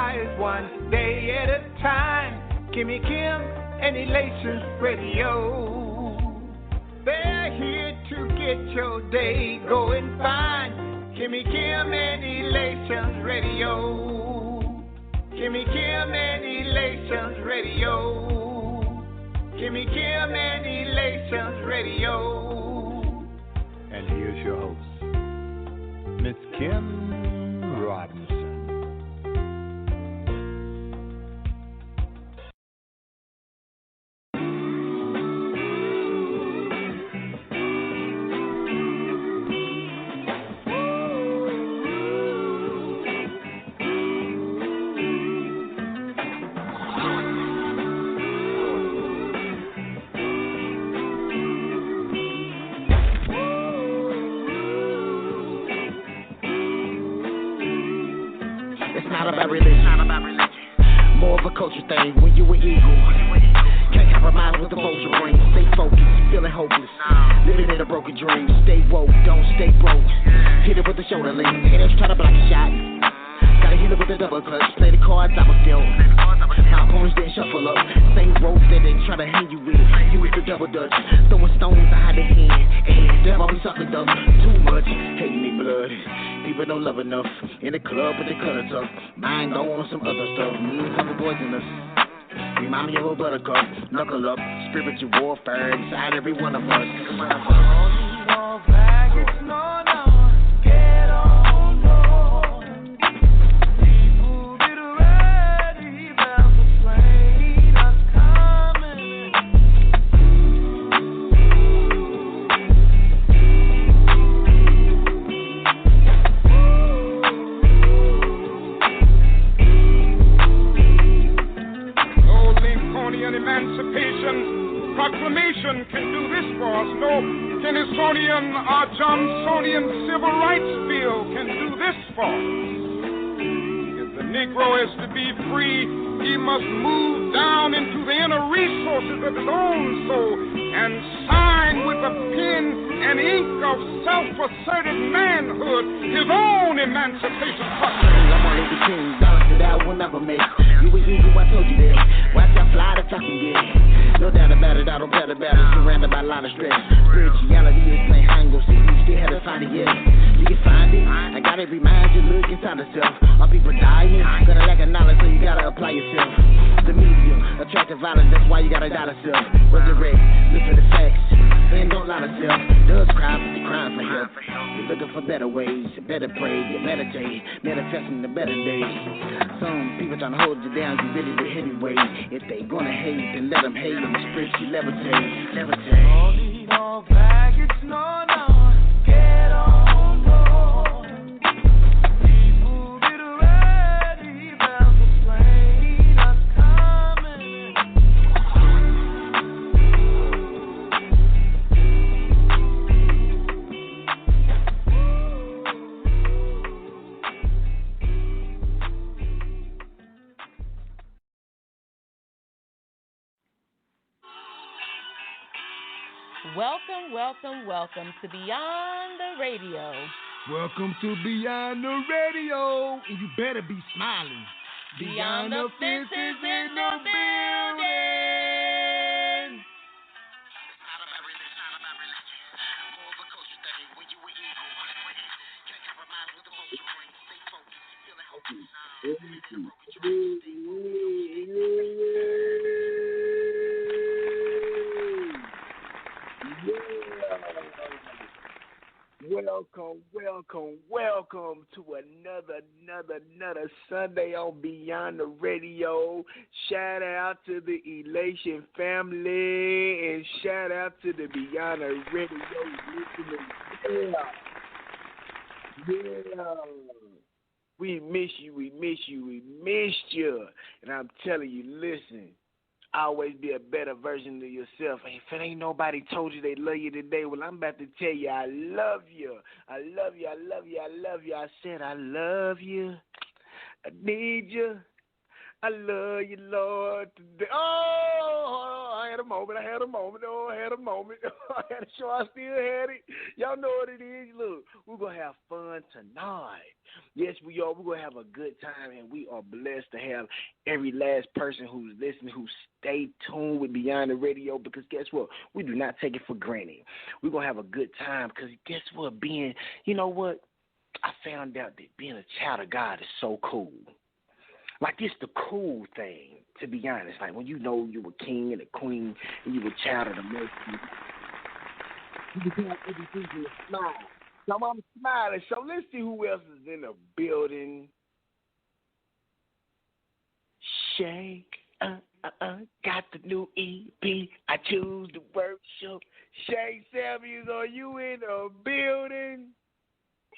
rise one day at a time. Kimmy Kim and Elations Radio. They're here to get your day going fine. Kimmy Kim and Elations Radio. Kimmy Kim and Elations Radio. Kimmy Kim and Elations Radio. And here's your host, Miss Kim Robinson. More of a culture thing when you an eagle. Can't compromise with the vulture brain. Stay focused, feeling hopeless. Living in a broken dream. Stay woke, don't stay broke. Hit it with the shoulder lean. Haters try to block a shot. Gotta hit it with a double clutch. Play the cards I was dealt. My opponents didn't shuffle up. Same rope that they try to hang you with. You with the double dutch. Throwing stones to hide their hand. And damn, I'll be sucking up. Too much. Hate me blood. People don't love enough. In the club, but they color tough. Mind gone on some other stuff. Couple poisonous. Remind me of a buttercup. Knuckle up. Spiritual warfare inside every one of us. No baggage, no, no. Get on board. People get ready. There's a plane that's coming. Emancipation Proclamation can do this for us. No Kennysonian or Johnsonian Civil Rights Bill can do this for us. If the Negro is to be free, he must move down into the inner resources of his own soul and sign with the pen and ink of self-asserted manhood his own emancipation proclamation. I'm only the king, dollars that I will never make. You was eager, I told you that. Watch how fly the top can get. No doubt about it, I don't doubt about it. Surrounded by a lot of stress. Spirituality is plain high and go see. You still haven't found it yet. You can find it. I gotta remind you, look inside yourself. Are people dying? Gonna lack of knowledge, so you gotta apply yourself. The media, attractive violence, that's why you gotta doubt yourself. Resurrect, look for the facts, and don't lie to self. Does cry, but you're crying for help. You're looking for better ways, better pray, you meditate, manifesting the better days. Some people trying to hold you down, you really the heavyweight. If they gonna hate, then let them hate, and spiritually levitate, levitate. No need no baggage, no, no. Get on board. People get ready. There's a plane that's coming. Welcome, welcome, welcome to Beyond the Radio. Welcome to Beyond the Radio, and you better be smiling. Beyond the fences in the building. Welcome to another Sunday on Beyond the Radio. Shout out to the Elation family and shout out to the Beyond the Radio listeners. Yeah. We miss you. And I'm telling you, listen. Always be a better version of yourself. Hey, if it ain't nobody told you they love you today, well, I'm about to tell you I love you. I said I love you. I need you. I love you, Lord. Today. Oh, I had a moment. Oh, I had a moment. I had a show. I still had it. Y'all know what it is. Look, we're going to have fun tonight. Yes, we are. We're going to have a good time, and we are blessed to have every last person who's listening, who stay tuned with Beyond the Radio, because guess what? We do not take it for granted. We're going to have a good time because guess what? You know what? I found out that being a child of God is so cool. Like, it's the cool thing, to be honest. Like, when you know you were king and a queen and you were child of the Most High, you become everything you smile. So I'm smiling. So let's see who else is in the building. Shay, got the new EP. I choose to worship. Shay Samuels, are you in the building?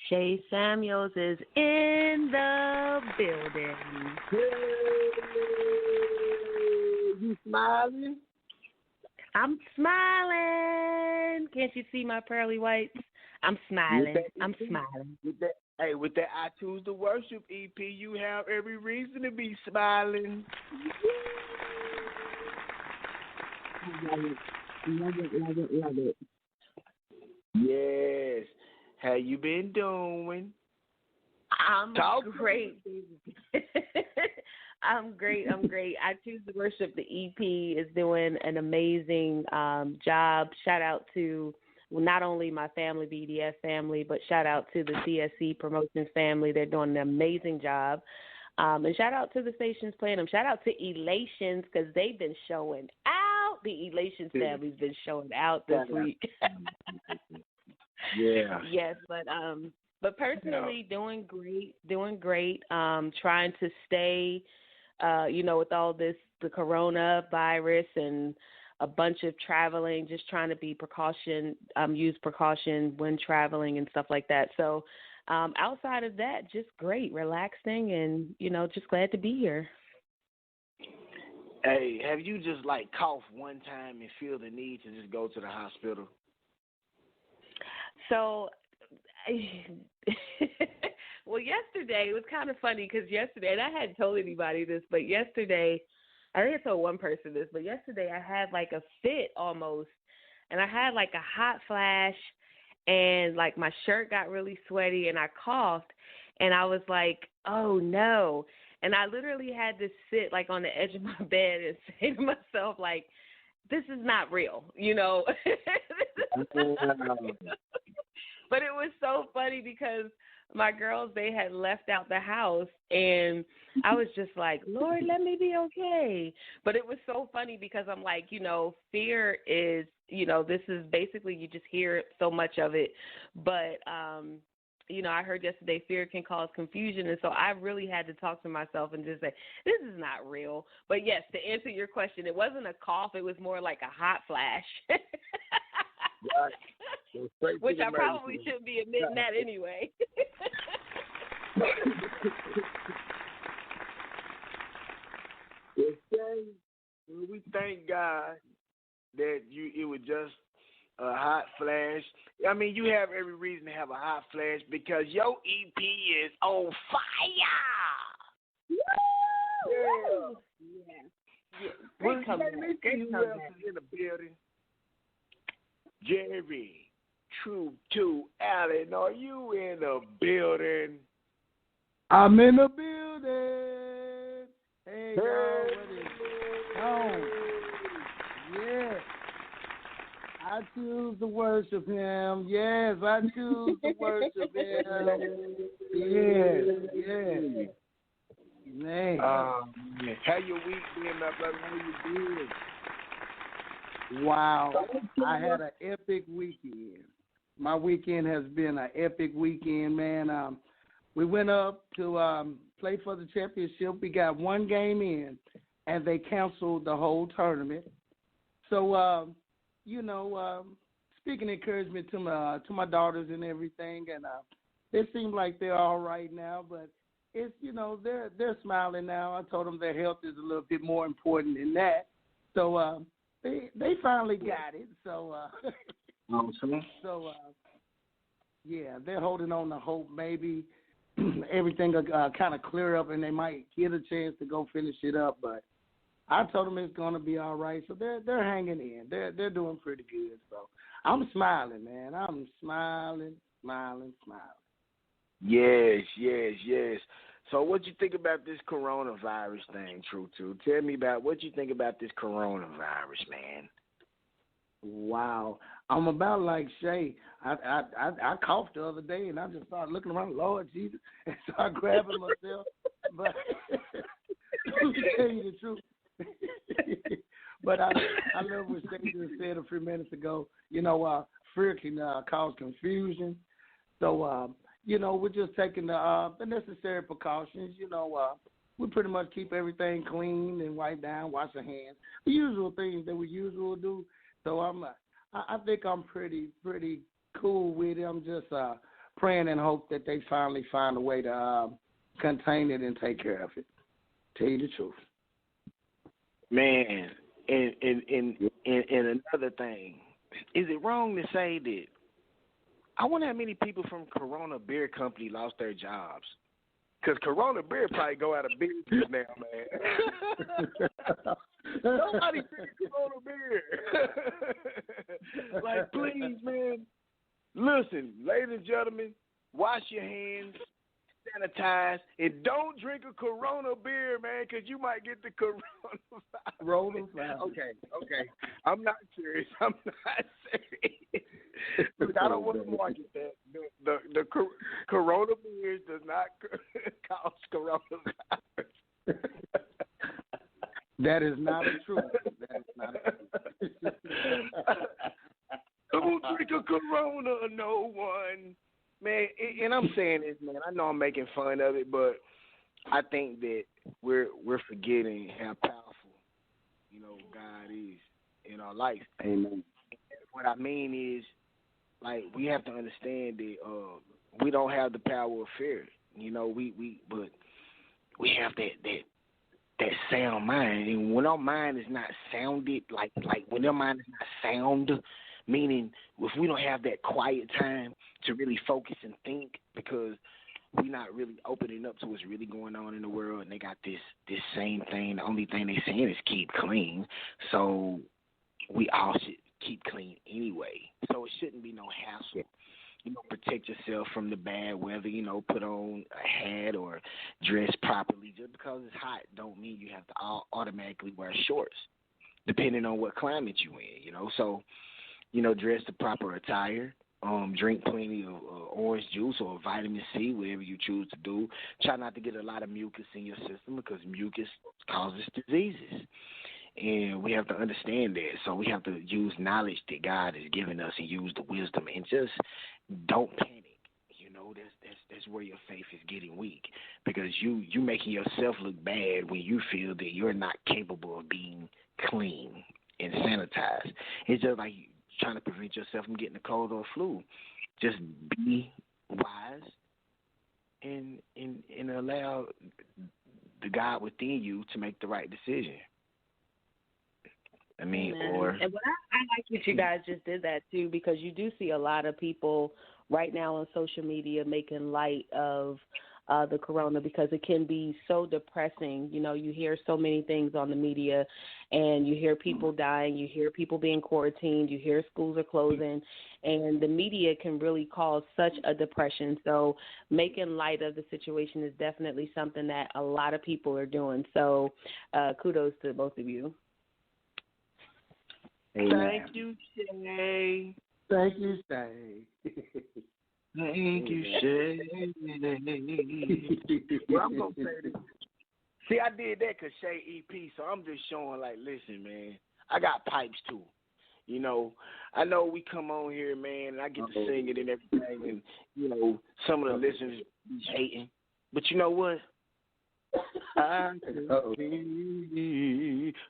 Shay Samuels is in the building. Hey, you smiling? I'm smiling. Can't you see my pearly whites? I'm smiling. I'm smiling. With that I Choose to Worship EP, you have every reason to be smiling. Love it. Yes. How you been doing? I'm great. I'm great. I Choose to Worship, the EP, is doing an amazing job. Shout out to not only my family, BDS family, but shout out to the CSC Promotions family. They're doing an amazing job. And shout out to the stations playing them. Shout out to Elations, because they've been showing out. The Elations family's been showing out this week. Yeah. Yes, but personally, doing great. Trying to stay, with all this, the coronavirus and a bunch of traveling, just trying to be use precaution when traveling and stuff like that. So, outside of that, just great, relaxing, and just glad to be here. Hey, have you just coughed one time and feel the need to just go to the hospital? So, well, yesterday it was kind of funny because yesterday, and I hadn't told anybody this, but yesterday, I think I told one person this, but yesterday I had a fit almost, and I had a hot flash, and my shirt got really sweaty, and I coughed, and I was like, oh no, and I literally had to sit on the edge of my bed and say to myself, this is not real, But it was so funny because my girls, they had left out the house, and I was just like, Lord, let me be okay. But it was so funny because I'm like, fear is, this is basically, you just hear so much of it. But, I heard yesterday fear can cause confusion. And so I really had to talk to myself and just say, this is not real. But yes, to answer your question, it wasn't a cough. It was more like a hot flash. Right. Which I probably shouldn't be admitting that anyway. We thank God that it was just a hot flash. I mean, you have every reason to have a hot flash because your EP is on fire. Woo! Yeah. Great comeback. Who else is in the building? Jerry, Truto, Allen, are you in the building? I'm in the building. Hey, y'all, what is on? Yeah. I choose to worship him. Yes, I choose to worship him. Yes. Man. How your week been, my brother? How you doing? Wow. I had an epic weekend. My weekend has been an epic weekend, man. We went up to play for the championship. We got one game in, and they canceled the whole tournament. So, speaking encouragement to my daughters and everything, and they seem like they're all right now, but it's, they're smiling now. I told them their health is a little bit more important than that. So, They finally got it, so awesome. So yeah, they're holding on to hope maybe everything will kind of clear up and they might get a chance to go finish it up. But I told them it's going to be all right. So they're hanging in. They're doing pretty good. So I'm smiling, man. I'm smiling. Yes. So what you think about this coronavirus thing, Truto? Tell me about what you think about this coronavirus, man. Wow. I'm about like Shay. I coughed the other day and I just started looking around, Lord Jesus, and started grabbing myself. But to tell you the truth. But I love what Shay just said a few minutes ago. Fear can cause confusion. So, we're just taking the necessary precautions. We pretty much keep everything clean and wipe down, wash our hands, the usual things that we usually do. So I think I'm pretty cool with it. I'm just praying and hope that they finally find a way to contain it and take care of it. Tell you the truth. Man, and another thing, is it wrong to say that I wonder how many people from Corona Beer Company lost their jobs? Because Corona Beer probably go out of business now, man. Nobody drinks Corona Beer. Like, please, man. Listen, ladies and gentlemen, wash your hands, sanitize, and don't drink a Corona beer, man, because you might get the coronavirus. Okay. I'm not serious. Look, I don't want to market that. The Corona beers does not cause coronavirus. That is not a truth. Don't drink a Corona, no one. Man, and I'm saying this, man. I know I'm making fun of it, but I think that we're forgetting how powerful, God is in our life. Amen. What I mean is, like, we have to understand that we don't have the power of fear. But we have that sound mind, and when our mind is not sounded, like when our mind is not sound, meaning if we don't have that quiet time to really focus and think, because we're not really opening up to what's really going on in the world, and they got this same thing. The only thing they saying is keep clean, so we all should keep clean anyway. So it shouldn't be no hassle. Protect yourself from the bad weather. Put on a hat or dress properly. Just because it's hot don't mean you have to automatically wear shorts, depending on what climate you in. So dress the proper attire. Drink plenty of orange juice or vitamin C, whatever you choose to do. Try not to get a lot of mucus in your system, because mucus causes diseases. And we have to understand that. So we have to use knowledge that God has given us and use the wisdom, and just don't panic. That's where your faith is getting weak, because you making yourself look bad when you feel that you're not capable of being clean and sanitized. It's just like trying to prevent yourself from getting a cold or a flu. Just be wise and allow the God within you to make the right decision. And what I like that you guys just did that too, because you do see a lot of people right now on social media making light of the corona, because it can be so depressing. You hear so many things on the media, and you hear people dying, you hear people being quarantined, you hear schools are closing, and the media can really cause such a depression. So making light of the situation is definitely something that a lot of people are doing. So kudos to both of you. Thank you, Shay. Thank you, Shay. Thank you, Shay. Well, I'm going to say this. See, I did that because Shay EP, so I'm just showing, like, listen, man, I got pipes, too. I know we come on here, man, and I get to sing it and everything, and, some of the listeners be hating. But you know what?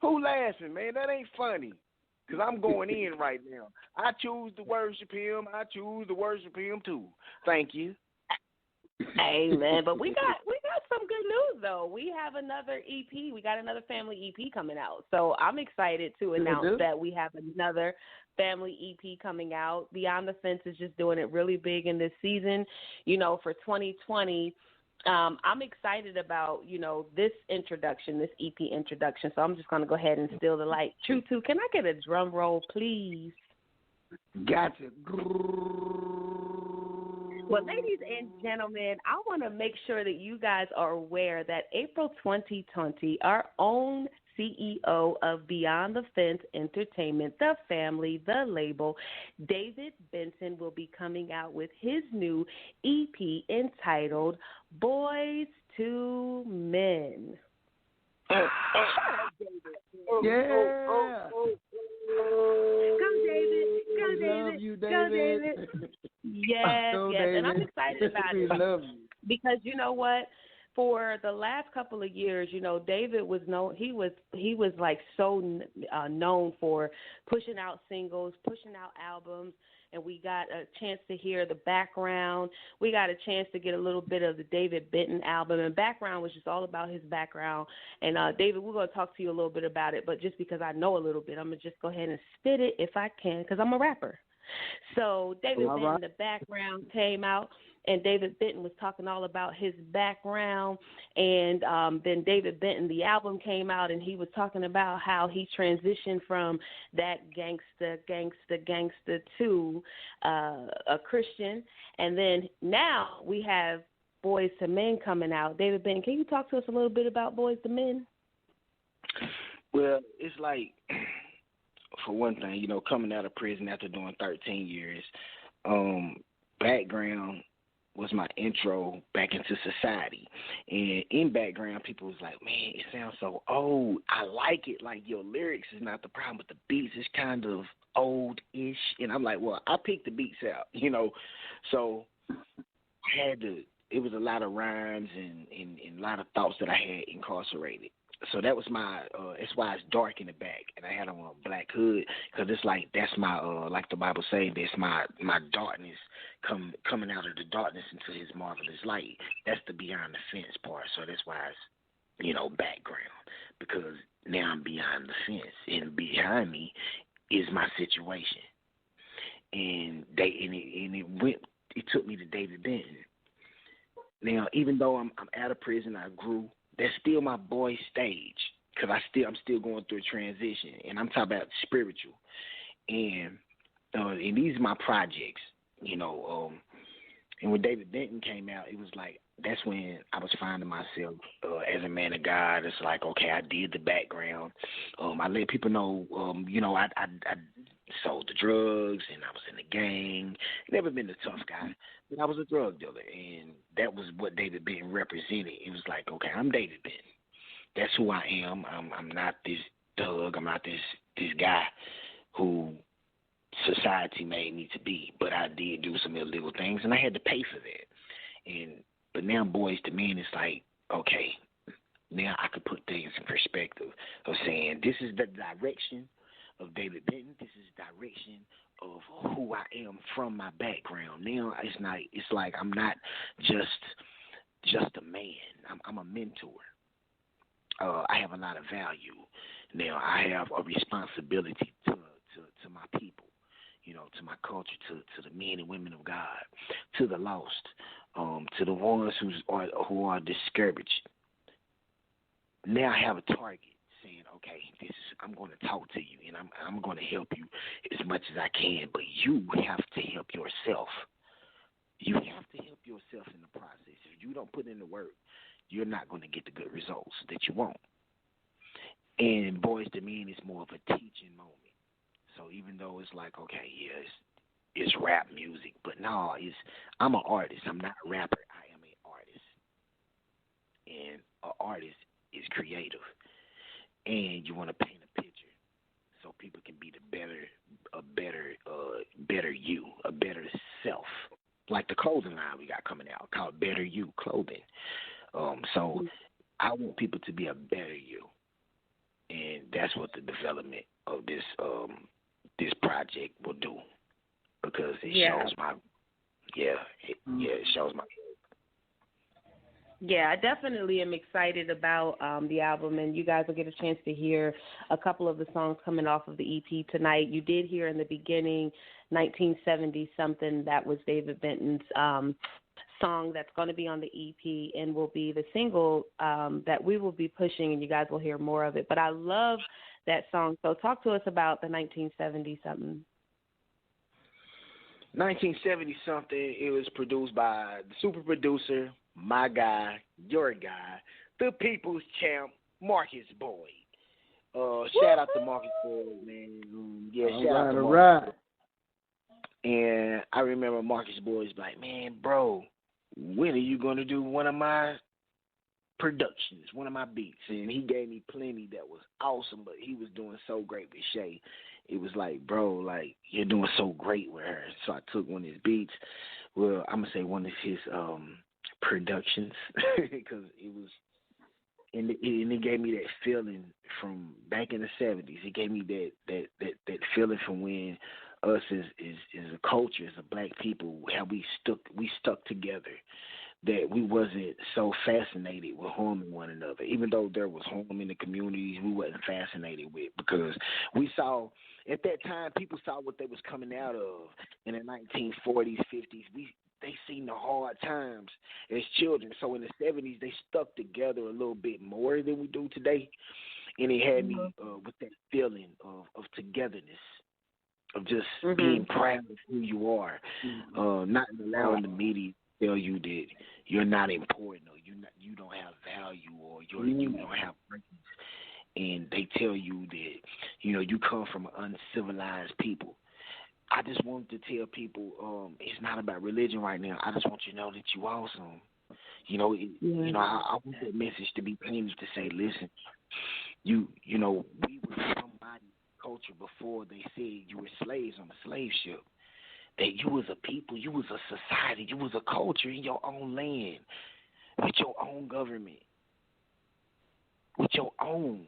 Who laughing, man? That ain't funny. Because I'm going in right now. I choose to worship him. I choose to worship him too. Thank you. Amen. But we got some good news though. We have another EP. We got another family EP coming out. So I'm excited to announce that we have another family EP coming out. Beyond the Fence is just doing it really big in this season. For 2020, I'm excited about, this introduction, this EP introduction. So I'm just going to go ahead and steal the light. Truto, can I get a drum roll, please? Gotcha. Well, ladies and gentlemen, I want to make sure that you guys are aware that April 2020, our own CEO of Beyond the Fence Entertainment, the family, the label, David Benton, will be coming out with his new EP entitled Boys to Men. Yeah. Go, David. Go, David. Love you, Go, David. David. Yes, Go, yes. David. And I'm excited about We it. love you. Because you know what? For the last couple of years, David was known. He was like so known for pushing out singles, pushing out albums, and we got a chance to hear the background. We got a chance to get a little bit of the David Benton album, and background was just all about his background. And David, we're going to talk to you a little bit about it, but just because I know a little bit, I'm gonna just go ahead and spit it if I can, because I'm a rapper. So David Benton, the background came out, and David Benton was talking all about his background. And then David Benton, the album came out, and he was talking about how he transitioned from that gangster to a Christian. And then now we have Boys to Men coming out. David Benton, can you talk to us a little bit about Boys to Men? Well, it's like, for one thing, coming out of prison after doing 13 years, background was my intro back into society. And in background, people was like, man, it sounds so old. I like it. Like, your lyrics is not the problem, but the beats is kind of old-ish. And I'm like, well, I picked the beats out, So I had to, it was a lot of rhymes and a lot of thoughts that I had incarcerated. So that was my, that's why it's dark in the back, and I had on a black hood, because it's like, that's my, like the Bible says, that's my darkness coming out of the darkness into his marvelous light. That's the beyond the fence part, so that's why it's, background, because now I'm beyond the fence, and behind me is my situation. And it took me to David Benton. Now, even though I'm out of prison, I grew. That's still my boy stage, because I'm still going through a transition, and I'm talking about spiritual. And these are my projects, and when David Benton came out, it was like, that's when I was finding myself as a man of God. It's like, okay, I did the background. I let people know, I sold the drugs, and I was in the gang. Never been a tough guy, but I was a drug dealer, and that was what David Benton represented. It was like, okay, I'm David Benton. That's who I am. I'm not this thug. I'm not this guy who society made me to be, but I did do some illegal things, and I had to pay for that. But now Boys to Men is like, okay, now I could put things in perspective of saying this is the direction of David Benton. This is the direction of who I am from my background. Now it's like I'm not just a man. I'm a mentor. I have a lot of value. Now I have a responsibility to my people, to my culture, to the men and women of God, to the lost, to the ones who are discouraged. Now I have a target saying, okay, I'm going to talk to you, and I'm going to help you as much as I can, but you have to help yourself. You have to help yourself in the process. If you don't put in the work, you're not going to get the good results that you want. And Boys to Men is more of a teaching moment. So even though it's like, okay, yeah, it's rap music, but no, I'm an artist. I'm not a rapper. I am an artist. And an artist is creative. And you want to paint a picture so people can be a better you, a better self. Like the clothing line we got coming out called Better You Clothing. So I want people to be a better you. And that's what the development of this project will do, because it shows my it shows my. Yeah, I definitely am excited about the album, and you guys will get a chance to hear a couple of the songs coming off of the EP tonight. You did hear in the beginning 1970 something that was David Benton's song that's going to be on the EP and will be the single that we will be pushing, and you guys will hear more of it. But I love that song. So talk to us about the 1970-something. 1970-something, it was produced by the super producer, my guy, your guy, the people's champ, Marcus Boyd. Shout out to Marcus Boyd, man. Shout out to Marcus Boyd. And I remember Marcus Boyd's like, man, bro, when are you going to do one of my productions, one of my beats? And he gave me plenty that was awesome, but he was doing so great with Shay. It was like, bro, like, you're doing so great with her. So I took one of his beats. Well, I'm going to say one of his productions because it was, and it gave me that feeling from back in the 70s. It gave me that feeling from when us as a culture, as a black people, how we stuck together, that we wasn't so fascinated with harming one another. Even though there was harm in the communities, we wasn't fascinated with, because we saw, at that time, people saw what they was coming out of in the 1940s, 50s. They seen the hard times as children. So in the 70s, they stuck together a little bit more than we do today. And it had me with that feeling of togetherness, of just being proud of who you are, not allowing the media to tell you that you're not important, or you don't have value, or you don't have purpose. And they tell you that, you come from an uncivilized people. I just wanted to tell people, it's not about religion right now. I just want you to know that you awesome. I want that message to be painted to say, listen, we were somebody's culture before they said you were slaves on a slave ship. That you was a people, you was a society, you was a culture in your own land, with your own government, with your own.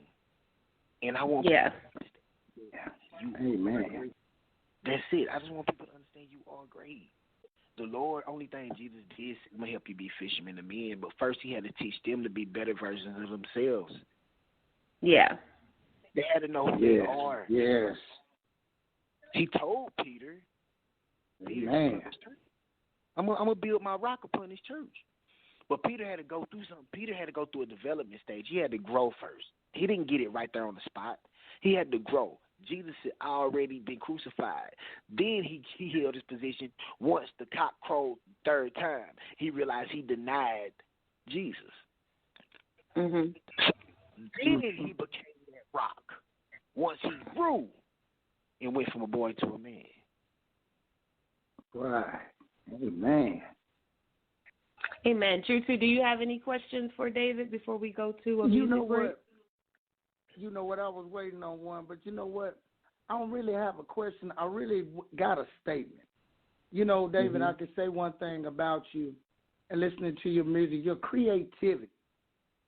And I want people to understand Amen. That's it. I just want people to understand you are great. The Lord, only thing Jesus did, I'm going to help you be fishermen of men, but first he had to teach them to be better versions of themselves. Yeah. They had to know who they are. Yes. He told Peter, Amen. I'm going to build my rock upon his church. But Peter had to go through something. Peter had to go through a development stage. He had to grow first. He didn't get it right there on the spot. He had to grow. Jesus had already been crucified. Then he held his position. Once the cock crowed third time, he realized he denied Jesus. Mm-hmm. Then he became that rock. Once he grew and went from a boy to a man. Right. Amen. Amen. Truto, do you have any questions for David before we go to a music break? You know what? I was waiting on one, but you know what? I don't really have a question. I really got a statement. David, I can say one thing about you and listening to your music. Your creativity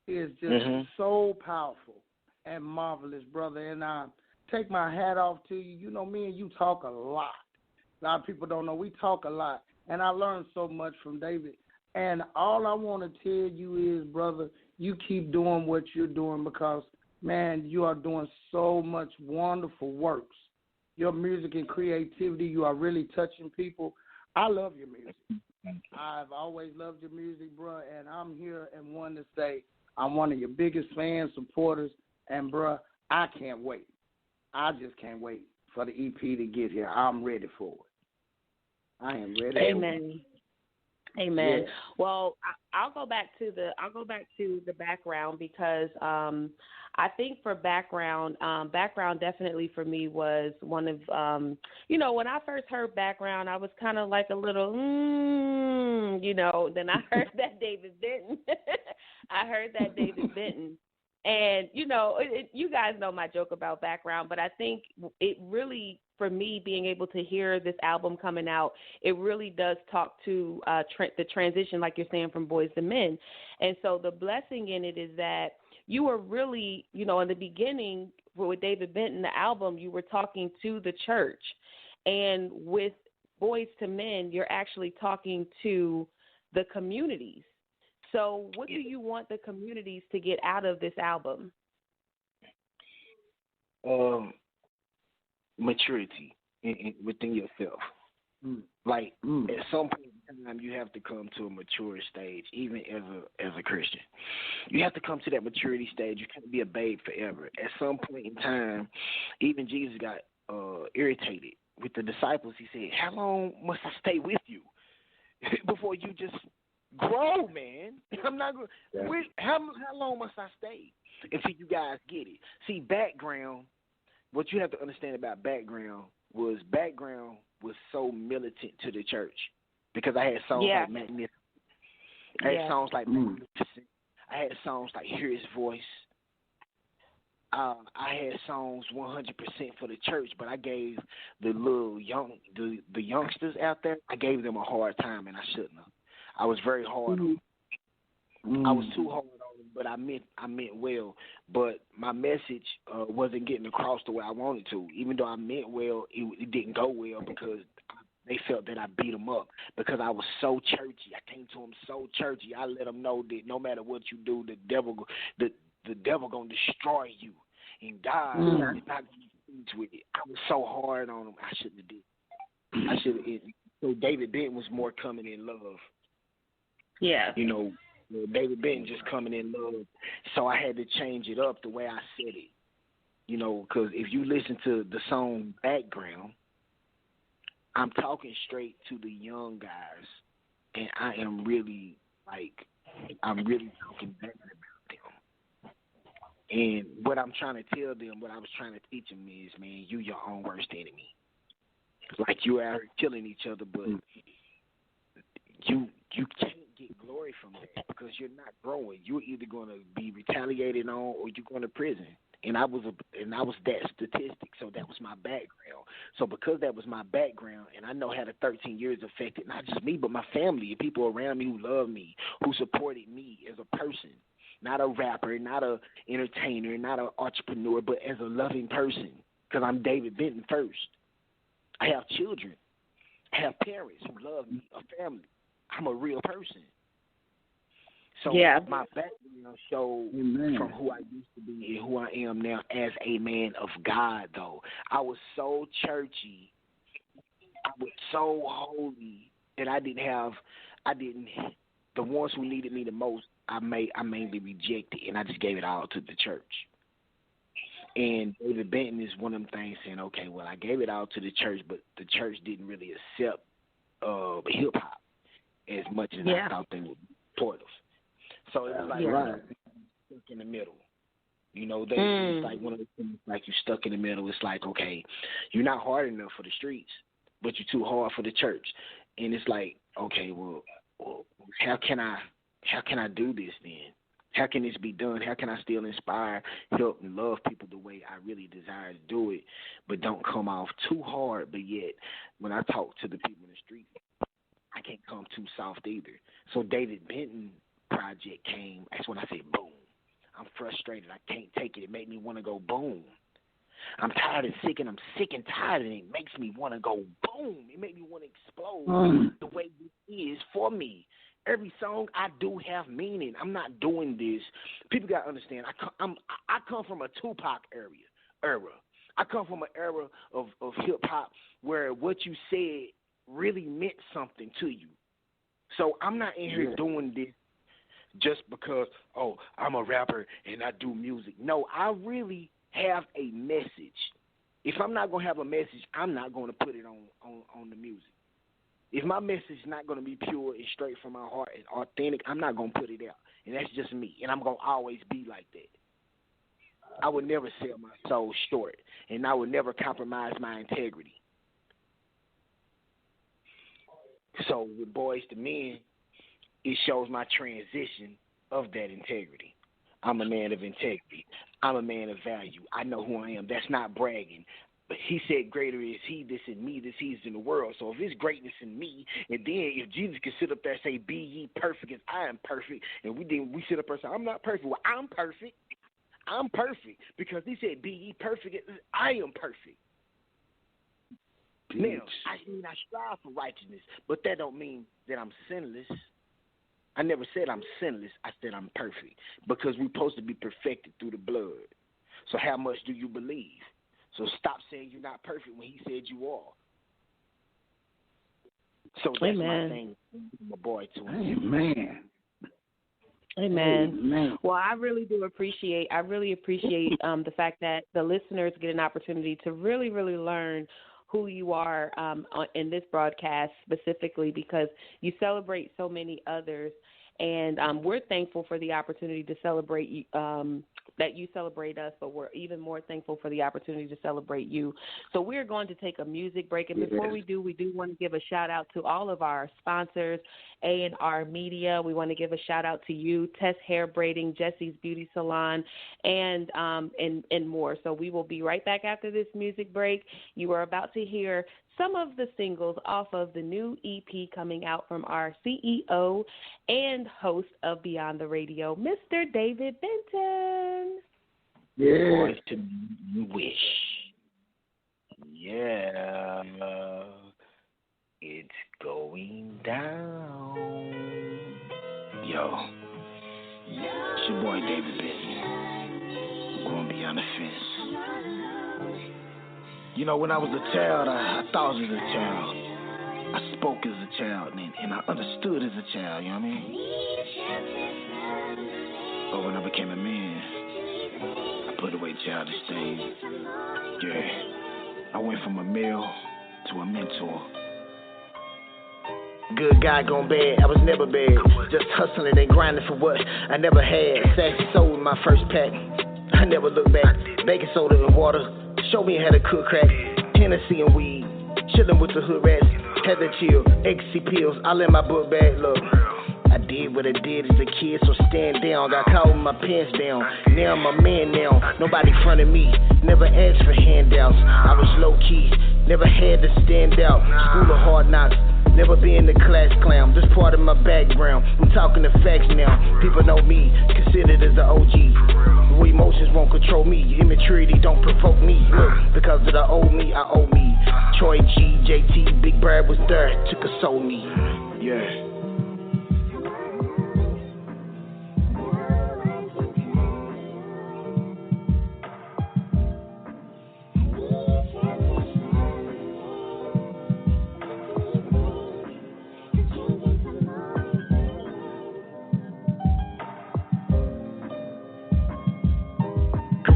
is just so powerful and marvelous, brother. And I take my hat off to you. You know, me and you talk a lot. A lot of people don't know. We talk a lot. And I learned so much from David. And all I want to tell you is, brother, you keep doing what you're doing, because man, you are doing so much wonderful works. Your music and creativity, you are really touching people. I love your music. I've always loved your music, bro, and I'm here and want to say I'm one of your biggest fans, supporters, and, bro, I can't wait. I just can't wait for the EP to get here. I'm ready for it. I am ready. Amen. Amen. Yeah. Well, I'll go back to the background, because I think for background definitely for me was one of when I first heard background, I was kind of like a little then I heard that David Benton. And, you guys know my joke about background, but I think it really, for me, being able to hear this album coming out, it really does talk to the transition, like you're saying, from boys to men. And so the blessing in it is that you were really, in the beginning with David Benton, the album, you were talking to the church. And with Boys to Men, you're actually talking to the communities. So what do you want the communities to get out of this album? Maturity within yourself. At some point time you have to come to a mature stage, even as a Christian. You have to come to that maturity stage. You can't be a babe forever. At some point in time, even Jesus got irritated with the disciples. He said, "How long must I stay with you before you just grow, man? I'm not going. Yeah. How long must I stay until you guys get it?" See, background. What you have to understand about background was so militant to the church because I had songs like Magnificent. I had songs like Magnificent. I had songs like Hear His Voice. I had songs 100% for the church, but I gave the the youngsters out there, I gave them a hard time, and I shouldn't have. I was very hard on them. I was too hard on them, but I meant well. But my message wasn't getting across the way I wanted to. Even though I meant well, it didn't go well because they felt that I beat them up because I was so churchy. I came to them so churchy. I let them know that no matter what you do, the devil gonna destroy you, and God is not gonna do with it. I was so hard on them. I shouldn't have did. I should have. So David Benton was more coming in love. Yeah. You know, David Benton just coming in love. So I had to change it up the way I said it. You know, because if you listen to the song Background, I'm talking straight to the young guys, and I'm really talking bad about them. And what I'm trying to tell them, what I was trying to teach them is, man, you your own worst enemy. Like you out here killing each other, but you can't get glory from that because you're not growing. You're either going to be retaliated on or you're going to prison. And I was that statistic, so that was my background. So because that was my background, and I know how the 13 years affected not just me, but my family and people around me who loved me, who supported me as a person, not a rapper, not a entertainer, not an entrepreneur, but as a loving person. Because I'm David Benton first. I have children. I have parents who love me, a family. I'm a real person. So my background showed from who I used to be and who I am now as a man of God, though. I was so churchy. I was so holy that the ones who needed me the most, I mainly rejected, and I just gave it all to the church. And David Benton is one of them things saying, okay, well, I gave it all to the church, but the church didn't really accept hip-hop as much as I thought they would be supportive. So it was like stuck in the middle. You know, it's like one of the things, like you're stuck in the middle. It's like, okay, you're not hard enough for the streets, but you're too hard for the church. And it's like, okay, well how can I do this then? How can this be done? How can I still inspire, help, and love people the way I really desire to do it, but don't come off too hard, but yet when I talk to the people in the street, I can't come too soft either. So David Benton project came. That's when I said, boom. I'm frustrated. I can't take it. It made me want to go boom. I'm tired and sick, and I'm sick and tired, and it makes me want to go boom. It makes me want to explode the way it is for me. Every song I do have meaning. I'm not doing this. People got to understand, I come from a Tupac era. I come from an era of hip-hop where what you said really meant something to you. So I'm not in here doing this just because, I'm a rapper and I do music. No, I really have a message. If I'm not going to have a message, I'm not going to put it on the music. If my message is not going to be pure and straight from my heart and authentic, I'm not going to put it out. And that's just me. And I'm going to always be like that. I would never sell my soul short. And I would never compromise my integrity. So with Boys to Men, it shows my transition of that integrity. I'm a man of integrity. I'm a man of value. I know who I am. That's not bragging. But he said, greater is he that's in me, that's he is in the world. So if it's greatness in me, and then if Jesus can sit up there and say, be ye perfect as I am perfect, and we sit up there and say, I'm not perfect. Well, I'm perfect. I'm perfect. Because he said, be ye perfect as I am perfect. Now, I strive for righteousness, but that don't mean that I'm sinless. I never said I'm sinless. I said I'm perfect because we're supposed to be perfected through the blood. So how much do you believe? So stop saying you're not perfect when he said you are. So that's Amen. my thing. My boy too. Amen. Amen. Well, I really appreciate the fact that the listeners get an opportunity to really, really learn who you are in this broadcast specifically, because you celebrate so many others. And we're thankful for the opportunity to celebrate that you celebrate us, but we're even more thankful for the opportunity to celebrate you. So we're going to take a music break. And before we do want to give a shout-out to all of our sponsors, A&R Media. We want to give a shout-out to you, Tess Hair Braiding, Jesse's Beauty Salon, and more. So we will be right back after this music break. You are about to hear some of the singles off of the new EP coming out from our CEO and host of Beyond the Radio, Mr. David Benton. Yeah. Boys to wish. Yeah. It's going down. Yo. It's your boy David Benton. Going beyond the fence. You know, when I was a child, I thought as a child. I spoke as a child, and I understood as a child, you know what I mean? But when I became a man, I put away childish things. Yeah, I went from a male to a mentor. Good guy gone bad, I was never bad. Just hustling and grinding for what I never had. Sassy soul in my first pack, I never looked back. Baking soda and water, show me how to cook crack. Hennessy and weed, chillin' with the hood rats. Had to chill, ecstasy pills, all in my book bag, look. I did what I did as a kid, so stand down. Got caught with my pants down, now I'm a man now. Nobody fronted me, never asked for handouts. I was low key, never had to stand out. School of hard knocks, never been the class clown. This part of my background, I'm talking the facts now. People know me, considered as the OG. Emotions won't control me, immaturity don't provoke me. Look, because of the old me, I owe me. Troy G, JT, Big Bird was there to console me. Yeah.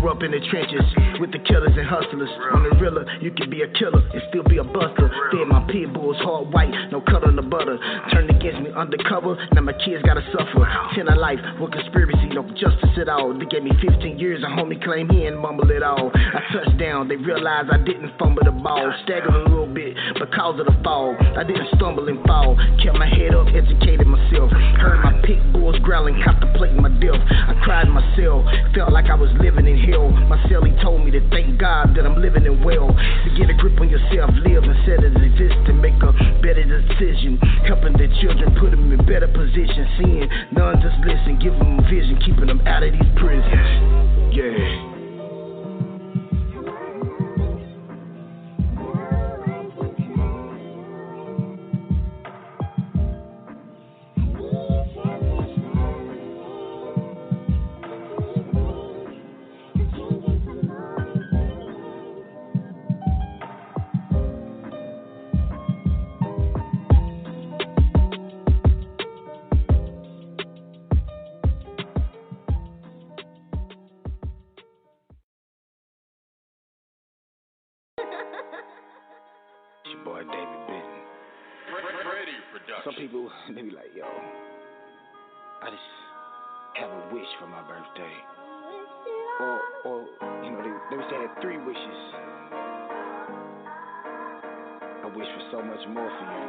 Up in the trenches with the killers and hustlers. On the realer, you can be a killer and still be a buster. Fed my pit bulls hard white, no cut on the butter. Turned against me undercover, now my kids gotta suffer. 10 of life, what conspiracy, no justice at all. They gave me 15 years, a homie claimed he ain't mumble it all. I touched down, they realized I didn't fumble the ball. Staggered a little bit because of the fall. I didn't stumble and fall, kept my head up, educated myself. Heard my pit bulls growling, contemplating my death. I cried myself, felt like I was living in hell. My cellie told me to thank God that I'm living in well. To get a grip on yourself, live instead of exist, and make a better decision. Helping the children, put them in better position. Seeing none just listen, give them a vision, keeping them out of these prisons. Yeah. Some people, they be like, yo, I just have a wish for my birthday. Or you know, they would say I had 3 wishes. I wish for so much more for you.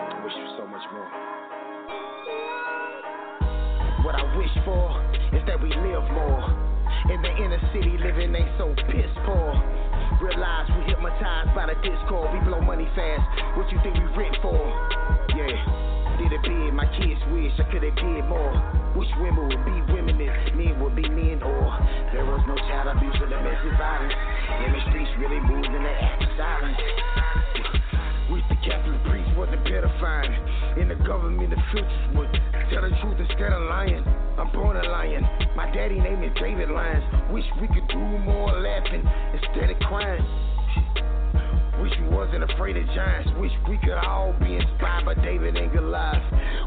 I wish for so much more. What I wish for is that we live more. In the inner city, living ain't so piss poor. Realize we hypnotized by the discord. We blow money fast. What you think we rent for? Yeah, did it big. My kids wish I could've did more. Wish women would be women and men would be men. Or there was no child abuse or domestic violence. In the streets really moved in the act of silence. Wish the Catholic priest wasn't pedifying. In the government officials would tell the truth instead of lying. I'm born a lion. My daddy named me David Lyons. Wish we could do more laughing instead of crying. Wish we wasn't afraid of giants. Wish we could all be inspired by David and Goliath.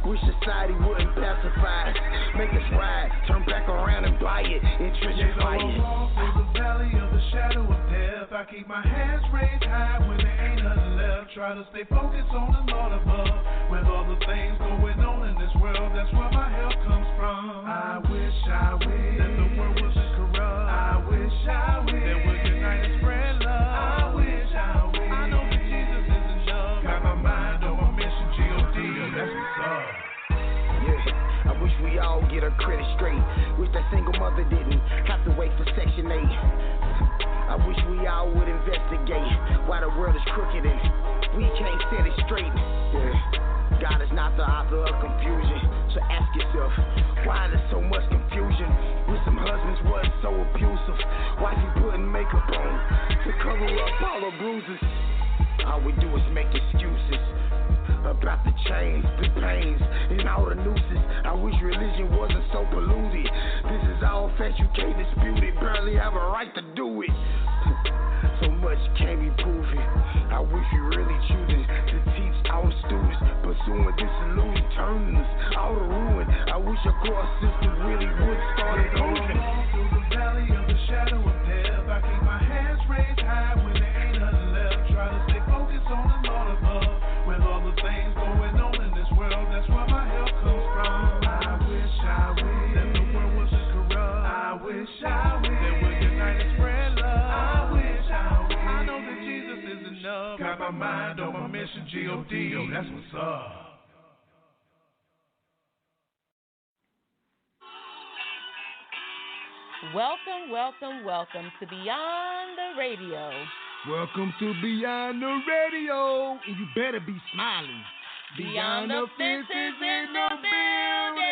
Wish society wouldn't pacify us. Make us ride, turn back around and buy it, intensify it. I walk through the valley of the shadow of death. I keep my hands raised high when there ain't nothing left. Try to stay focused on the Lord above. With all the things going on in this world, that's where my help comes from. I wish that the world wasn't corrupt. I wish that we'll unite and spread love. I know that Jesus is enough. Got my mind on my mission, G.O.D. That's what's up. Yeah, I wish we all get our credit straight. Wish that single mother didn't have to wait for Section 8. I wish we all would investigate why the world is crooked and we can't set it straight. Yeah, God is not the author of confusion. So ask yourself, why there's so much confusion? With some husbands wasn't so abusive. Wifey putting makeup on to cover up all the bruises. All we do is make excuses about the chains, the pains, and all the nooses. I wish religion wasn't so polluted. This is all facts, you can't dispute it. Barely have a right to do it. So much can't be proven. I wish we really choosing to teach our students, pursuing disillusion, turning us all to ruin. I wish our court system really would start improving. I walk through the valley of the shadow of death. I keep my hands raised high when there ain't nothing left. Try to stay focused on the Lord above. With all the things going on in this world, that's where my help comes from. I wish that the world wasn't corrupt. I wish that we'll unite and spread love. I know that Jesus is enough. Got my mind on my mission, G.O.D. That's what's up. Welcome to Beyond the Radio. Welcome to Beyond the Radio, and you better be smiling. Beyond the Fences in the building.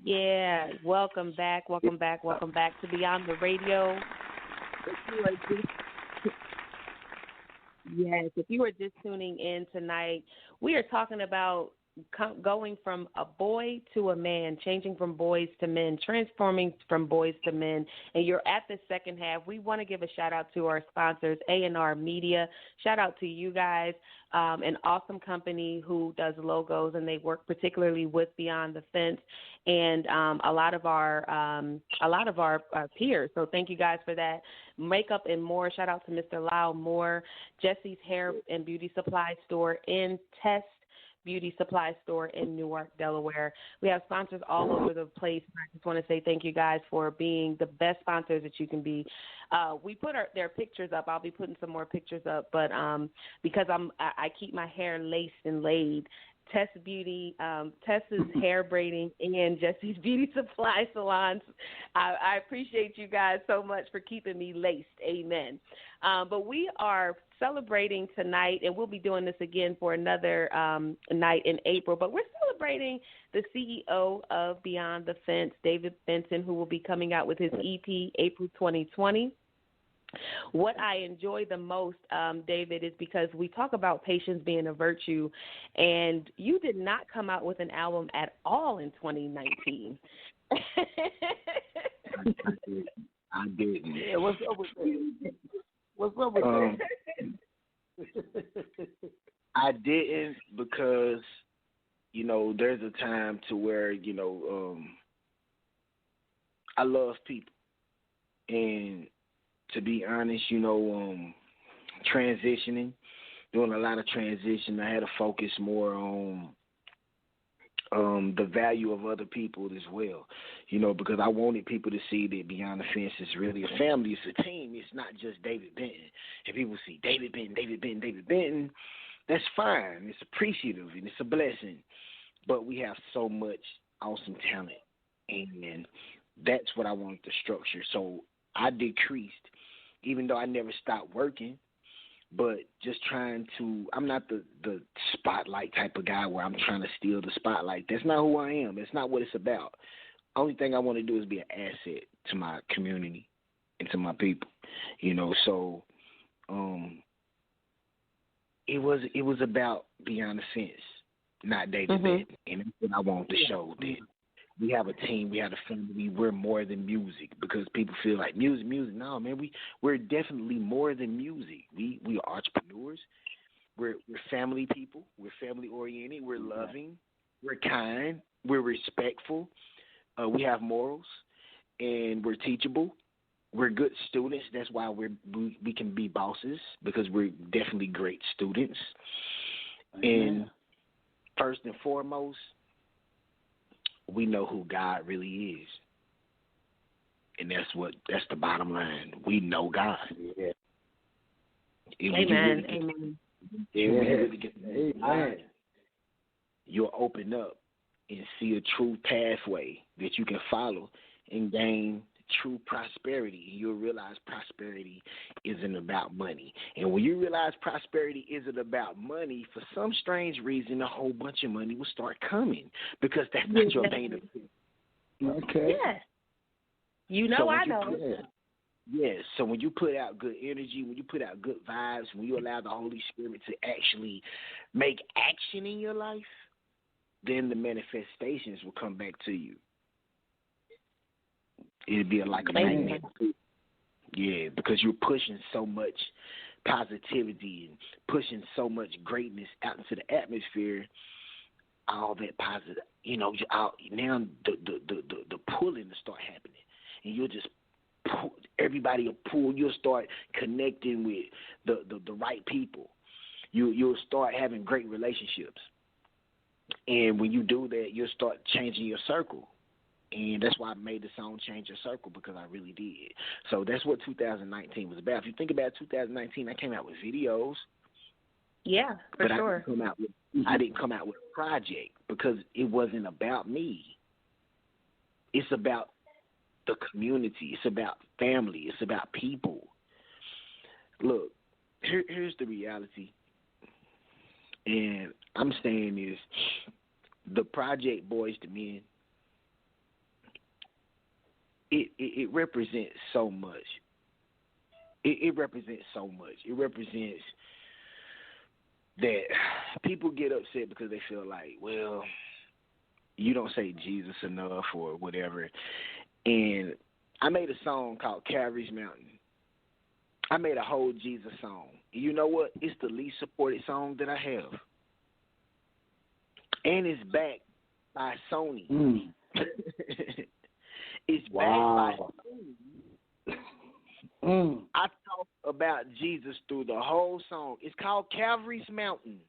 Yeah. Welcome back to Beyond the Radio. If you were just tuning in tonight, we are talking about going from a boy to a man, changing from boys to men, transforming from boys to men, and you're at the second half. We want to give a shout-out to our sponsors, A&R Media. Shout out to you guys, an awesome company who does logos, and they work particularly with Beyond the Fence and a lot of our peers. So thank you guys for that. Makeup and more. Shout out to Mr. Lyle Moore, Jesse's Hair and Beauty Supply Store in Test Beauty Supply Store in Newark, Delaware. We have sponsors all over the place. I just want to say thank you guys for being the best sponsors that you can be. We put their pictures up. I'll be putting some more pictures up, but because I keep my hair laced and laid. Tessa's hair braiding and Jesse's Beauty Supply Salons. I appreciate you guys so much for keeping me laced. Amen. But we are celebrating tonight, and we'll be doing this again for another night in April. But we're celebrating the CEO of Beyond the Fence, David Benton, who will be coming out with his EP April 2020. What I enjoy the most, David, is because we talk about patience being a virtue, and you did not come out with an album at all in 2019. I didn't. Yeah, what's up with that? What's up with that? I didn't because, there's a time to where, I love people. And to be honest, transitioning, doing a lot of transition, I had to focus more on the value of other people as well, because I wanted people to see that Beyond the Fence is really a family, it's a team, it's not just David Benton. If people see David Benton, that's fine, it's appreciative and it's a blessing, but we have so much awesome talent, and that's what I wanted to structure. So I decreased, even though I never stopped working, but just trying to, I'm not the spotlight type of guy where I'm trying to steal the spotlight. That's not who I am. That's not what it's about. Only thing I want to do is be an asset to my community and to my people, so it was about beyond the fence, not day to day. And that's what I want to show, that we have a team, we have a family, we're more than music, because people feel like music. No, man, we're definitely more than music. We are entrepreneurs. We're family people. We're family oriented. We're loving. We're kind. We're respectful. We have morals, and we're teachable. We're good students. That's why we can be bosses, because we're definitely great students. And first and foremost, we know who God really is, and that's the bottom line. We know God. Yeah. Amen. Amen. Amen. You'll open up and see a true pathway that you can follow and gain true prosperity. You'll realize prosperity isn't about money. And when you realize prosperity isn't about money, for some strange reason, a whole bunch of money will start coming, because that's not your main objective. Okay. Yes. I know. Yes. So when you put out good energy, when you put out good vibes, when you allow the Holy Spirit to actually make action in your life, then the manifestations will come back to you. It'd be like a magnet. Yeah, because you're pushing so much positivity and pushing so much greatness out into the atmosphere. All that positive, now the pulling will start happening, and you'll just pull, everybody will pull. You'll start connecting with the right people. You'll start having great relationships, and when you do that, you'll start changing your circle. And that's why I made the song Change Your Circle, because I really did. So that's what 2019 was about. If you think about 2019, I came out with videos. Yeah, for sure. I didn't come out with a project, because it wasn't about me. It's about the community. It's about family. It's about people. Look, here's the reality. And I'm saying is, the project Boys to Men, it represents so much. It represents so much. It represents that people get upset because they feel like, well, you don't say Jesus enough or whatever. And I made a song called Calvary's Mountain. I made a whole Jesus song. And you know what? It's the least supported song that I have. And it's backed by Sony. It's backed by Sony. I talk about Jesus through the whole song. It's called Calvary's Mountain.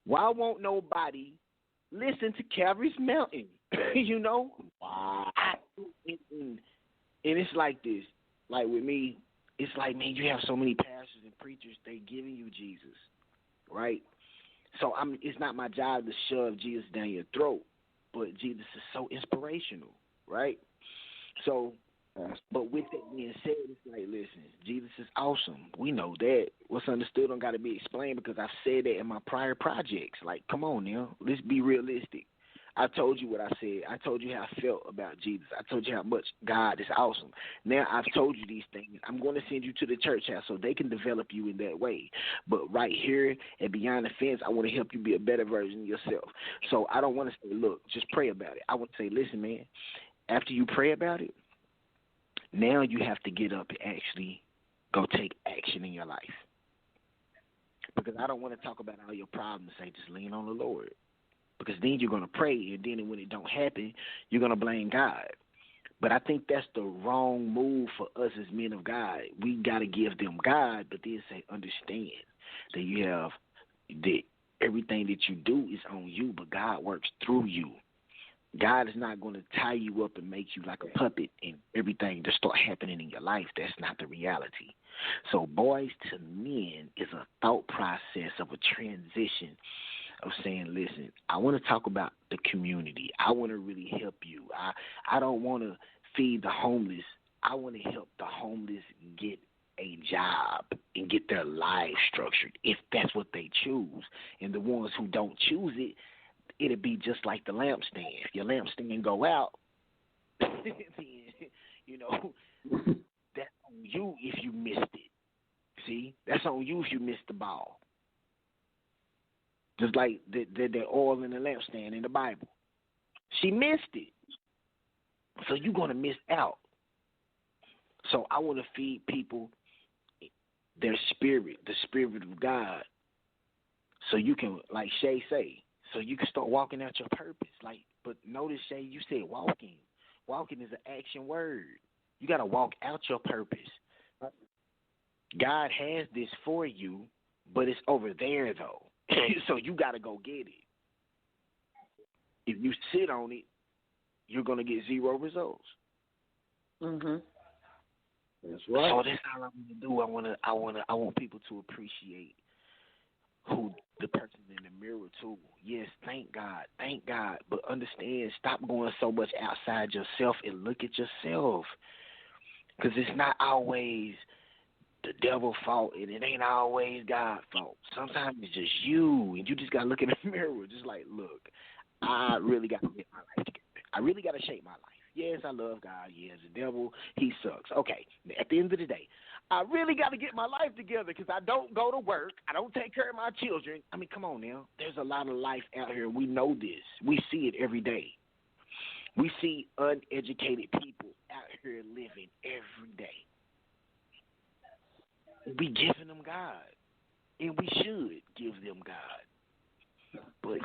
Why won't nobody listen to Calvary's Mountain? Wow. And it's like this. Like with me, it's like, man, you have so many pastors and preachers, they giving you Jesus, right? So it's not my job to shove Jesus down your throat, but Jesus is so inspirational, right? So, but with that being said, it's like, listen, Jesus is awesome. We know that. What's understood don't got to be explained, because I've said that in my prior projects. Like, come on now, let's be realistic. I told you what I said. I told you how I felt about Jesus. I told you how much God is awesome. Now I've told you these things. I'm going to send you to the church house so they can develop you in that way. But right here and Beyond the Fence, I want to help you be a better version of yourself. So I don't want to say, look, just pray about it. I want to say, listen, man, after you pray about it, now you have to get up and actually go take action in your life. Because I don't want to talk about all your problems and say, just lean on the Lord. Because then you're going to pray, and then when it don't happen, you're going to blame God. But I think that's the wrong move for us as men of God. We got to give them God, but then say, understand that you have that everything that you do is on you, but God works through you. God is not going to tie you up and make you like a puppet and everything to start happening in your life. That's not the reality. So Boys to Men is a thought process of a transition of saying, listen, I want to talk about the community. I want to really help you. I don't want to feed the homeless. I want to help the homeless get a job and get their lives structured if that's what they choose. And the ones who don't choose it, it'll be just like the lampstand. If your lampstand go out, then, that's on you if you missed it. See? That's on you if you missed the ball. Just like the oil in the lampstand in the Bible. She missed it. So you're going to miss out. So I want to feed people their spirit, the spirit of God. So you can, like Shay say, so you can start walking out your purpose. Like, but notice, Shay, you said walking. Walking is an action word. You got to walk out your purpose. God has this for you, but it's over there, though. So you got to go get it. If you sit on it, you're going to get zero results. Mhm. That's right. So that's all I want to do. I want people to appreciate who the person in the mirror too. Yes, thank God, but understand. Stop going so much outside yourself and look at yourself, because it's not always the devil's fault, and it ain't always God's fault. Sometimes it's just you, and you just gotta look in the mirror, just like, look, I really gotta get my life together. I really gotta shape my life. Yes, I love God. Yes, the devil, he sucks. Okay, at the end of the day, I really got to get my life together because I don't go to work. I don't take care of my children. I mean, come on now. There's a lot of life out here. We know this. We see it every day. We see uneducated people out here living every day. We giving them God, and we should give them God. But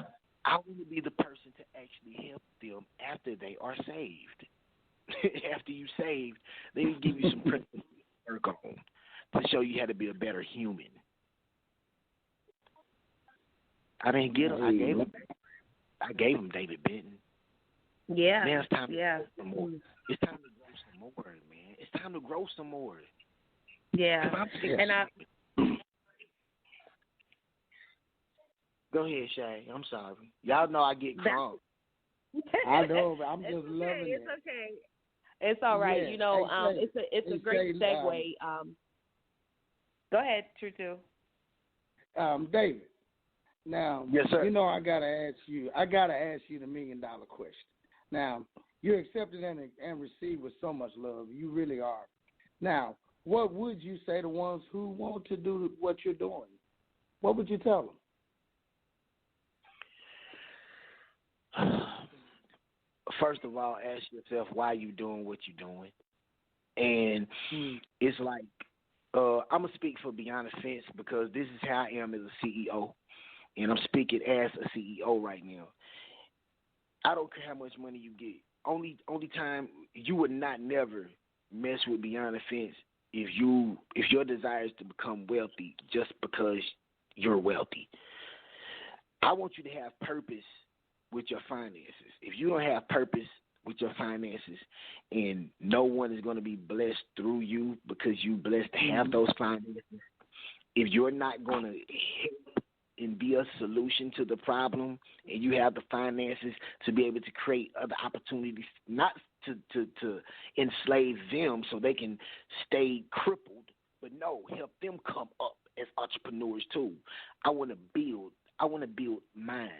I want to be the person to actually help them after they are saved. After you saved, they give you some principles to work on to show you how to be a better human. I didn't get him. I gave him David Benton. Yeah. Now it's time to grow some more. It's time to grow some more, man. It's time to grow some more. Yeah. Go ahead, Shay. I'm sorry. Y'all know I get crunk. I know, but I'm just loving it. It's okay. It's all right. Yeah. You know, Hey, it's a great segue. Go ahead, Truto. David. Now, yes, sir. You know, I gotta ask you the $1 million question. Now, you're accepted and received with so much love. You really are. Now, what would you say to ones who want to do what you're doing? What would you tell them? First of all, ask yourself why you doing what you're doing. And it's like, I'm going to speak for Beyond Offense because this is how I am as a CEO. And I'm speaking as a CEO right now. I don't care how much money you get. Only time you would not never mess with Beyond Offense if your desire is to become wealthy just because you're wealthy. I want you to have purpose with your finances. If you don't have purpose with your finances and no one is going to be blessed through you because you blessed to have those finances, if you're not going to help and be a solution to the problem and you have the finances to be able to create other opportunities, not to enslave them so they can stay crippled, but no, help them come up as entrepreneurs too. I want to build minds.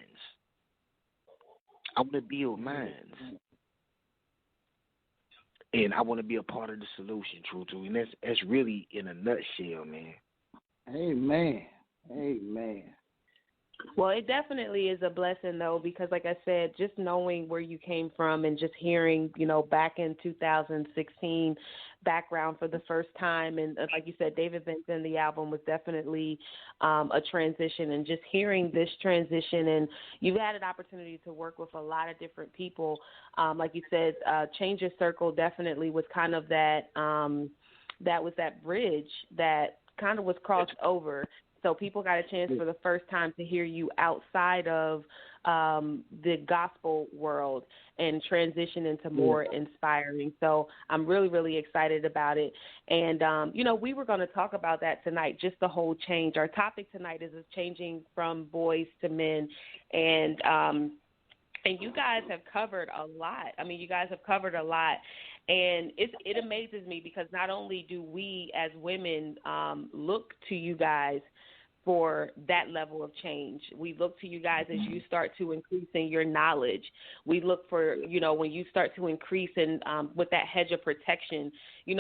I want to build minds. And I want to be a part of the solution, Truto. And that's really in a nutshell, man. Amen. Amen. Well, it definitely is a blessing, though, because, like I said, just knowing where you came from and just hearing, you know, back in 2016 background for the first time. And like you said, David Benton, the album was definitely a transition. And just hearing this transition, and you've had an opportunity to work with a lot of different people. Like you said, Change Your Circle definitely was kind of that bridge that kind of was crossed over. So people got a chance for the first time to hear you outside of the gospel world and transition into more inspiring. So I'm really, really excited about it. And, you know, we were going to talk about that tonight, just the whole change. Our topic tonight is changing from boys to men. And you guys have covered a lot. I mean, you guys have covered a lot. And it amazes me because not only do we as women look to you guys for that level of change. We look to you guys as you start to increase in your knowledge. We look for, when you start to increase in with that hedge of protection, you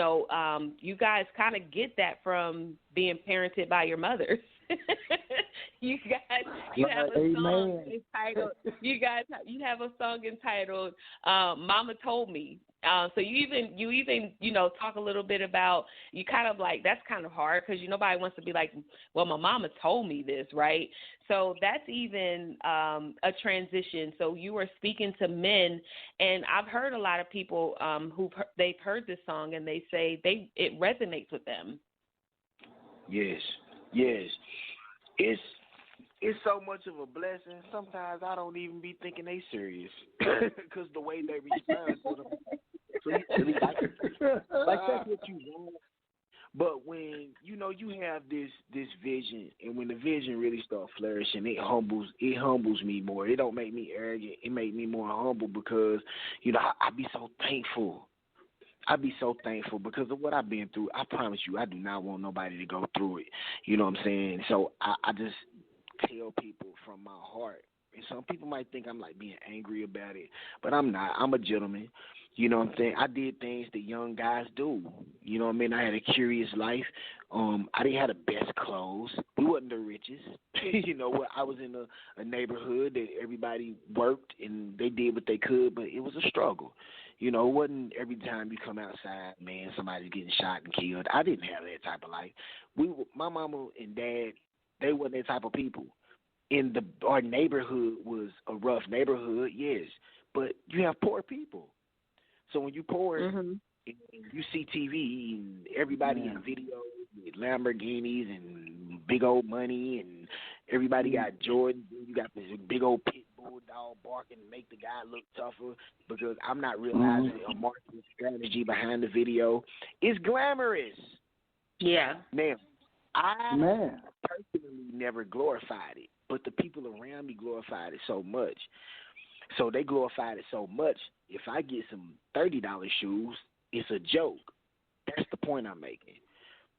guys kind of get that from being parented by your mothers. You have a song entitled. You have a song entitled "Mama Told Me." So you even talk a little bit about, you kind of like, that's kind of hard because nobody wants to be like, well, my mama told me this, right? So that's even a transition. So you are speaking to men, and I've heard a lot of people they've heard this song and they say it resonates with them. Yes. It's so much of a blessing. Sometimes I don't even be thinking they serious because the way they respond to them. Like that's what you want. But when you have this vision, and when the vision really starts flourishing, it humbles me more. It don't make me arrogant. It make me more humble because I be so thankful. I'd be so thankful because of what I've been through. I promise you, I do not want nobody to go through it. You know what I'm saying? So I just tell people from my heart. And some people might think I'm like being angry about it, but I'm not. I'm a gentleman. You know what I'm saying? I did things that young guys do. You know what I mean? I had a curious life. I didn't have the best clothes. We wasn't the richest. You know what? I was in a neighborhood that everybody worked and they did what they could, but it was a struggle. It wasn't every time you come outside, man, somebody's getting shot and killed. I didn't have that type of life. My mama and dad, they weren't that type of people. Our neighborhood was a rough neighborhood, yes, but you have poor people. So when you poor, and you see TV and everybody in videos with Lamborghinis and big old money, and everybody got Jordan. You got this big old pit bull dog barking to make the guy look tougher because I'm not realizing a marketing strategy behind the video. It's glamorous. Yeah. Now, I personally never glorified it, but the people around me glorified it so much. So they glorified it so much. If I get some $30 shoes, it's a joke. That's the point I'm making.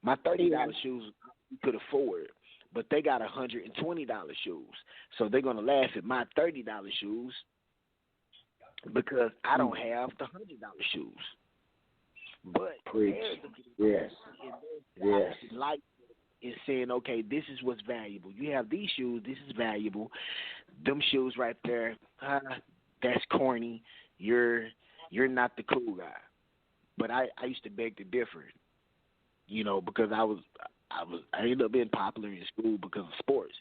My $30 shoes you could afford, but they got $120 shoes. So they're going to laugh at my $30 shoes because I don't have the $100 shoes. But yes. Like is saying, okay, this is what's valuable. You have these shoes, this is valuable. Them shoes right there, that's corny. You're not the cool guy. But I used to beg to differ, because I ended up being popular in school because of sports.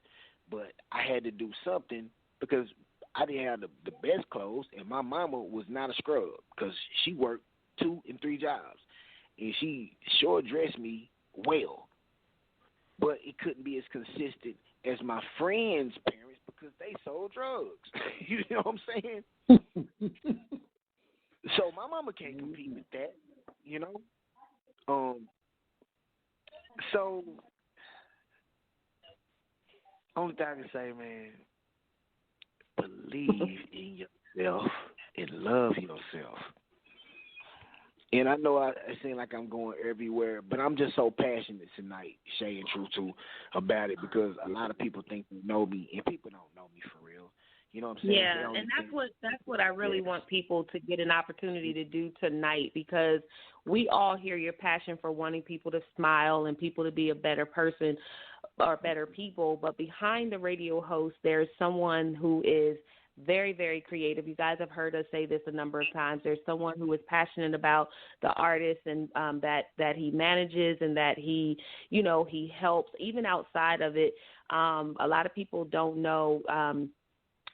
But I had to do something because I didn't have the best clothes, and my mama was not a scrub because she worked 2 and 3 jobs, and she sure dressed me well. But it couldn't be as consistent as my friends' parents because they sold drugs. You know what I'm saying? So my mama can't compete with that, So only thing I can say, man, believe in yourself and love yourself. And I know it seems like I'm going everywhere, but I'm just so passionate tonight, Shay and Truto, about it because a lot of people think they know me, and people don't know me for real. You know what I'm saying? Yeah, and that's what I really want people to get an opportunity to do tonight because we all hear your passion for wanting people to smile and people to be a better person or better people, but behind the radio host, there's someone who is very, very creative. You guys have heard us say this a number of times. There's someone who is passionate about the artist and that he manages and that he helps even outside of it. A lot of people don't know.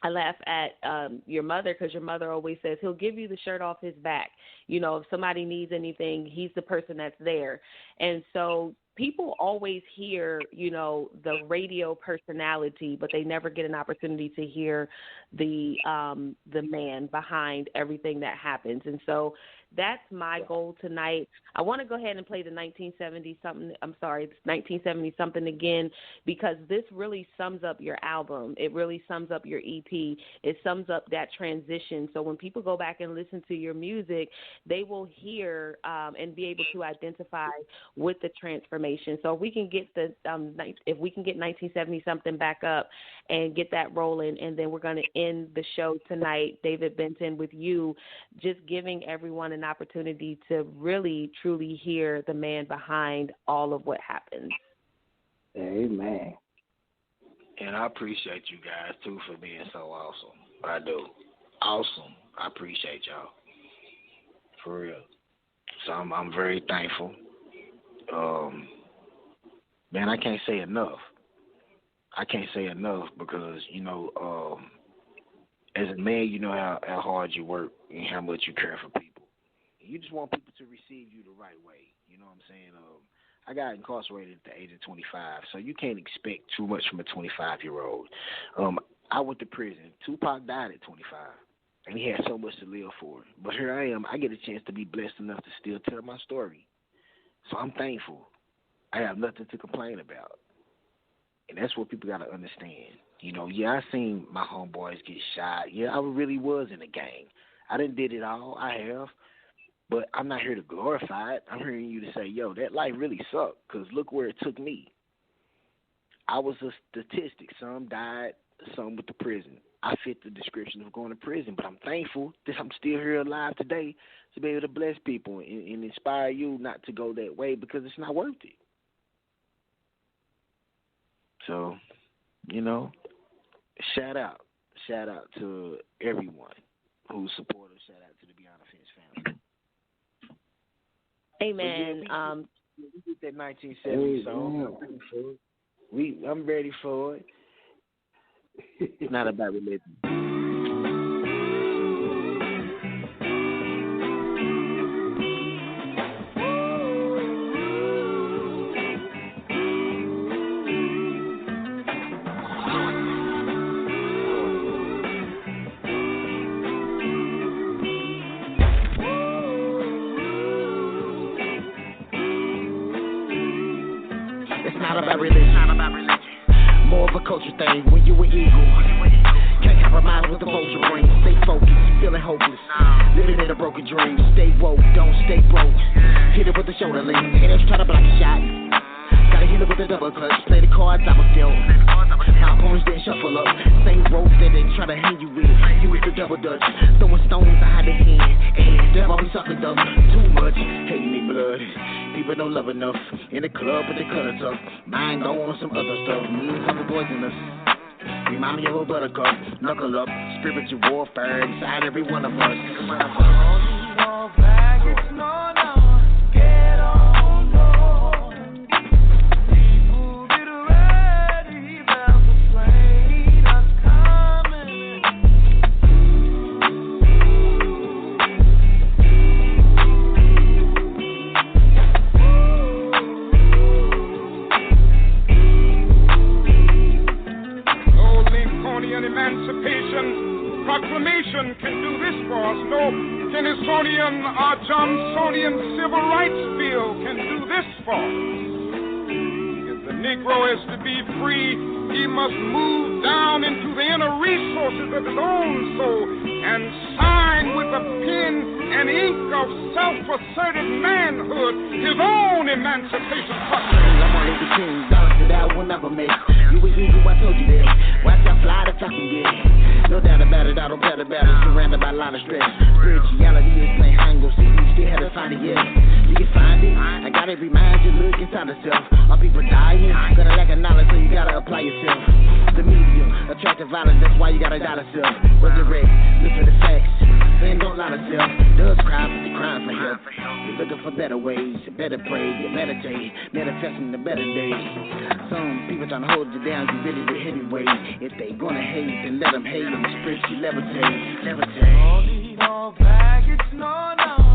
I laugh at your mother because your mother always says he'll give you the shirt off his back. If somebody needs anything, he's the person that's there. And so people always hear, the radio personality, but they never get an opportunity to hear the man behind everything that happens. And so that's my goal tonight. I want to go ahead and play the 1970 something again, because this really sums up your album. It really sums up your EP. It sums up that transition. So when people go back and listen to your music, they will hear and be able to identify with the transformation. So if we can get the 1970 something back up and get that rolling, and then we're going to end the show tonight, David Benton, with you just giving everyone an opportunity to really truly hear the man behind all of what happens. Amen. And I appreciate you guys too for being so awesome. I do. Awesome. I appreciate y'all. For real. So I'm very thankful. Man, I can't say enough. Because, you know, as a man, you know how hard you work and how much you care for people. You just want people to receive you the right way. You know what I'm saying? I got incarcerated at the age of 25, so you can't expect too much from a 25-year-old. I went to prison. Tupac died at 25, and he had so much to live for. But here I am. I get a chance to be blessed enough to still tell my story. So I'm thankful. I have nothing to complain about. And that's what people got to understand. You know, yeah, I seen my homeboys get shot. Yeah, I really was in a gang. I done did it all. I have. But I'm not here to glorify it. I'm hearing you to say, yo, that life really sucked, because look where it took me. I was a statistic. Some died, some went to prison. I fit the description of going to prison, but I'm thankful that I'm still here alive today to be able to bless people and inspire you not to go that way, because it's not worth it. So, you know, shout out to everyone who's supportive. Shout out to the Beyond Offense family. Amen. We did that 1970 song. I'm ready for it. It's not about religion. More of a culture thing when you an eagle. Can't compromise with the vulture brain. Stay focused, feeling hopeless. Living in a broken dream. Stay woke, don't stay broke. Hit it with the shoulder lean. Haters try to block a shot. Gotta hit it with a double clutch. Play the cards I was dealt. My opponents didn't shuffle up. Same rope that they try to hang you with. You with the double dutch. Throwing stones behind their hand. And they've always sucking up. Too much hating me blood. People don't love enough. In the club, but they cut us up. Mind go on some other stuff. Something poisonous. Remind me of a buttercup. Knuckle up. Spiritual warfare inside every one of us. Proclamation can do this for us. No Tennessonian or Johnsonian civil rights bill can do this for us. If the Negro is to be free, he must move down into the inner resources of his own soul and sign with the pen and ink of self-asserted manhood his own emancipation proclamation. I'm only the king, dollars that I will never make. You was eagle, I told you that. Watch how fly the top can get. No doubt about it, I don't doubt about it. Surrounded by a lot of stress. Spirituality is plain hang go see. You still haven't found it yet. You can find it. I gotta remind you, look inside yourself. Are people dying? Gonna lack of knowledge, so you gotta apply yourself. The media, attractive violence, that's why you gotta doubt yourself. Resurrect, look for the facts. And don't lie to self. Does cry, but you're crying for help. You're looking for better ways, better pray, you meditate, manifesting the better days. Some people trying to hold you down, you really the heavyweight. If they gonna hate, then let them hate. And the spiritually levitate. All these baggage, no.